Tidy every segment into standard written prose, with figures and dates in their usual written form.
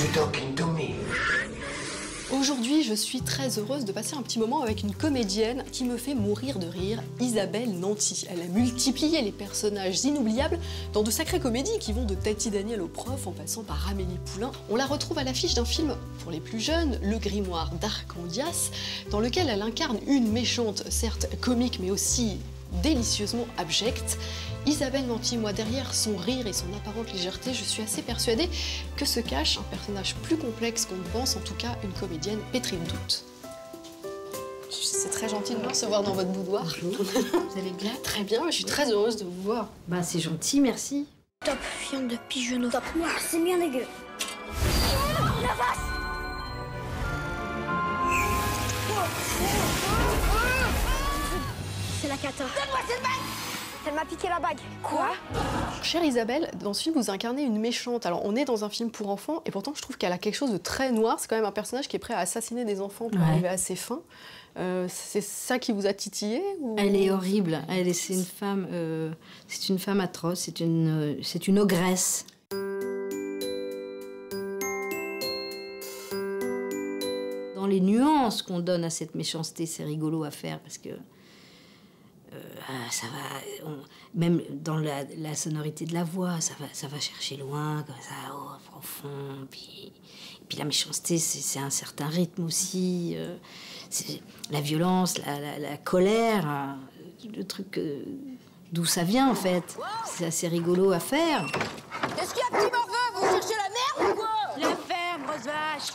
You talking to me? Aujourd'hui, je suis très heureuse de passer un petit moment avec une comédienne qui me fait mourir de rire, Isabelle Nanty. Elle a multiplié les personnages inoubliables dans de sacrées comédies qui vont de Tati Daniel au prof en passant par Amélie Poulain. On la retrouve à l'affiche d'un film pour les plus jeunes, Le Grimoire d'Arcandias, dans lequel elle incarne une méchante, certes comique mais aussi délicieusement abjecte. Isabelle Nanty, moi, derrière son rire et son apparente légèreté, je suis assez persuadée que se cache un personnage plus complexe qu'on ne pense, en tout cas une comédienne pétrie de doute. C'est très gentil de me recevoir dans votre boudoir. Bonjour, vous allez bien? Très bien, je suis très heureuse de vous voir. Bah c'est gentil, merci. Top, viande de pigeonneau. Top, c'est bien dégueu. La vache! C'est la cata. Donne-moi cette bague! Elle m'a piqué la bague. Quoi? Chère Isabelle, dans ce film, vous incarnez une méchante. Alors, on est dans un film pour enfants, et pourtant, je trouve qu'elle a quelque chose de très noir. C'est quand même un personnage qui est prêt à assassiner des enfants pour arriver à ses fins. C'est ça qui vous a titillé ou... Elle est horrible. C'est une femme atroce. C'est une ogresse. Dans les nuances qu'on donne à cette méchanceté, c'est rigolo à faire parce que ça va, même dans la sonorité de la voix, ça va chercher loin, comme ça, profond. Puis la méchanceté, c'est un certain rythme aussi. C'est la violence, la colère, le truc d'où ça vient en fait. C'est assez rigolo à faire. Est-ce qu'il y a un petit morveux? Vous cherchez la merde ou quoi? La ferme, grosse vache.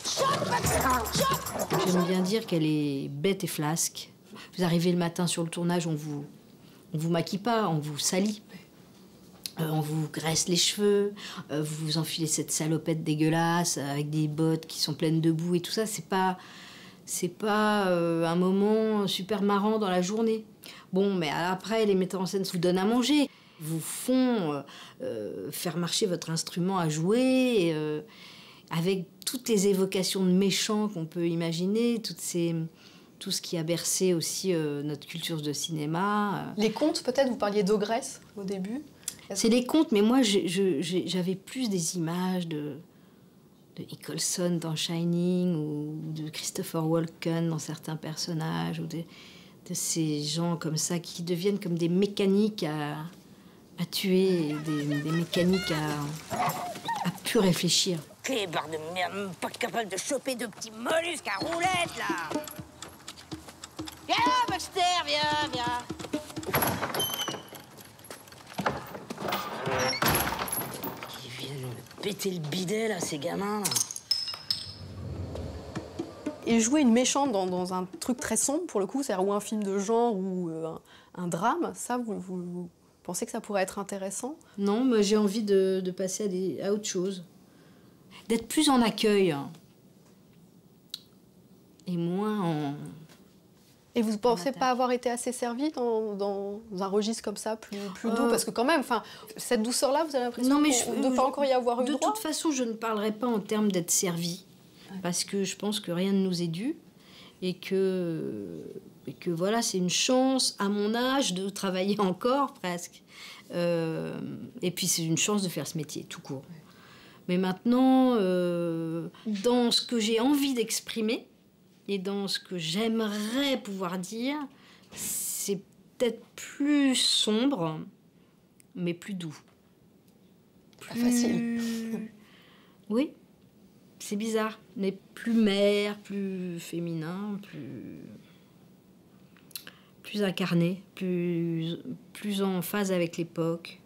Choc, Max, choc. J'aime bien dire qu'elle est bête et flasque. Vous arrivez le matin sur le tournage, on vous maquille pas, on vous salit. On vous graisse les cheveux, vous vous enfilez cette salopette dégueulasse avec des bottes qui sont pleines de boue et tout ça. C'est pas un moment super marrant dans la journée. Bon, mais après, les metteurs en scène vous donnent à manger, vous font faire marcher votre instrument à jouer, avec toutes les évocations de méchants qu'on peut imaginer, tout ce qui a bercé aussi notre culture de cinéma. Les contes, peut-être, vous parliez d'ogresse au début. C'est les contes, mais moi, j'avais plus des images de Nicholson dans Shining ou de Christopher Walken dans certains personnages, ou de ces gens comme ça qui deviennent comme des mécaniques à tuer, des mécaniques à plus réfléchir. Clébard de merde, même pas capable de choper de petits mollusques à roulettes, là. Viens là, Baxter, viens. Ils viennent me péter le bidet, là, ces gamins, là. Et jouer une méchante dans un truc très sombre, pour le coup, c'est-à-dire ou un film de genre ou un drame, ça, vous pensez que ça pourrait être intéressant? Non, moi j'ai envie de passer à autre chose. D'être plus en accueil. Hein. Et moins en... Et vous ne pensez pas avoir été assez servi dans un registre comme ça, plus doux? Parce que quand même, cette douceur-là, vous avez l'impression de ne pas encore y avoir eu droit? De toute façon, je ne parlerai pas en termes d'être servi. Parce que je pense que rien ne nous est dû. Et que voilà, c'est une chance, à mon âge, de travailler encore, presque. Et puis c'est une chance de faire ce métier, tout court. Mais maintenant, dans ce que j'ai envie d'exprimer, et dans ce que j'aimerais pouvoir dire, c'est peut-être plus sombre, mais plus doux. Plus facile. Oui, c'est bizarre, mais plus mère, plus féminin, plus incarné, plus en phase avec l'époque,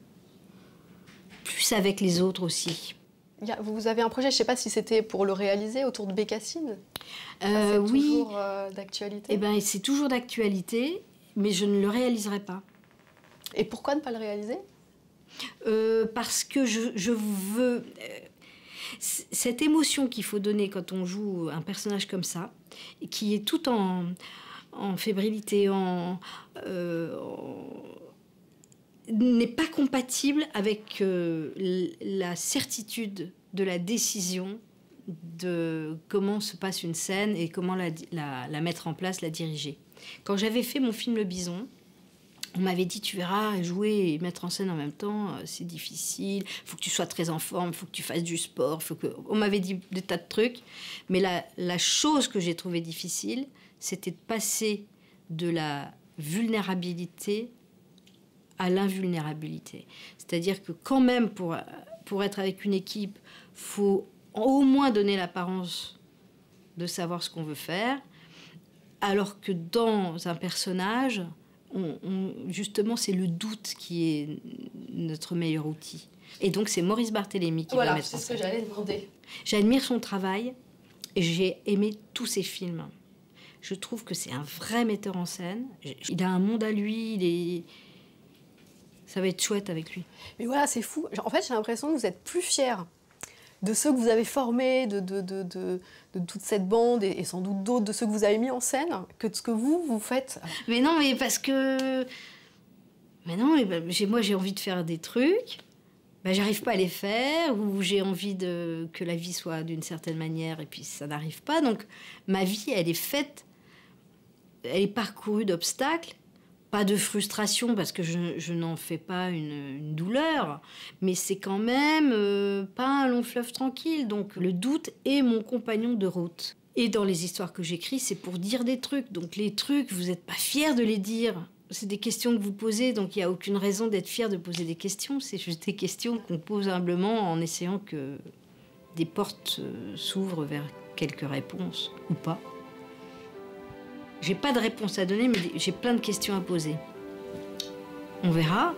plus avec les autres aussi. Vous avez un projet, je ne sais pas si c'était pour le réaliser, autour de Bécassine. C'est oui. Toujours d'actualité. Eh ben, c'est toujours d'actualité, mais je ne le réaliserai pas. Et pourquoi ne pas le réaliser? Parce que je veux... cette émotion qu'il faut donner quand on joue un personnage comme ça, qui est tout en fébrilité, n'est pas compatible avec la certitude de la décision de comment se passe une scène et comment la mettre en place, la diriger. Quand j'avais fait mon film Le Bison, On m'avait dit, tu verras, jouer et mettre en scène en même temps, c'est difficile. Il faut que tu sois très en forme, il faut que tu fasses du sport. On m'avait dit des tas de trucs. Mais la chose que j'ai trouvée difficile, c'était de passer de la vulnérabilité à l'invulnérabilité. C'est-à-dire que quand même, pour être avec une équipe, il faut au moins donner l'apparence de savoir ce qu'on veut faire. Alors que dans un personnage... justement, c'est le doute qui est notre meilleur outil. Et donc, c'est Maurice Barthélémy qui va mettre en scène. Voilà, c'est ce que j'allais demander. J'admire son travail et j'ai aimé tous ses films. Je trouve que c'est un vrai metteur en scène. Il a un monde à lui, ça va être chouette avec lui. Mais voilà, c'est fou. En fait, j'ai l'impression que vous êtes plus fiers de ceux que vous avez formés, de toute cette bande, et sans doute d'autres, de ceux que vous avez mis en scène, que de ce que vous faites. Mais non, mais parce que... Mais non, moi j'ai envie de faire des trucs, j'arrive pas à les faire, ou j'ai envie que la vie soit d'une certaine manière, et puis ça n'arrive pas. Donc ma vie, elle est faite, elle est parcourue d'obstacles, pas de frustration, parce que je n'en fais pas une douleur, mais c'est quand même pas un long fleuve tranquille. Donc le doute est mon compagnon de route. Et dans les histoires que j'écris, c'est pour dire des trucs. Donc les trucs, vous n'êtes pas fiers de les dire. C'est des questions que vous posez, donc il n'y a aucune raison d'être fier de poser des questions. C'est juste des questions qu'on pose humblement en essayant que des portes s'ouvrent vers quelques réponses, ou pas. J'ai pas de réponse à donner, mais j'ai plein de questions à poser. On verra.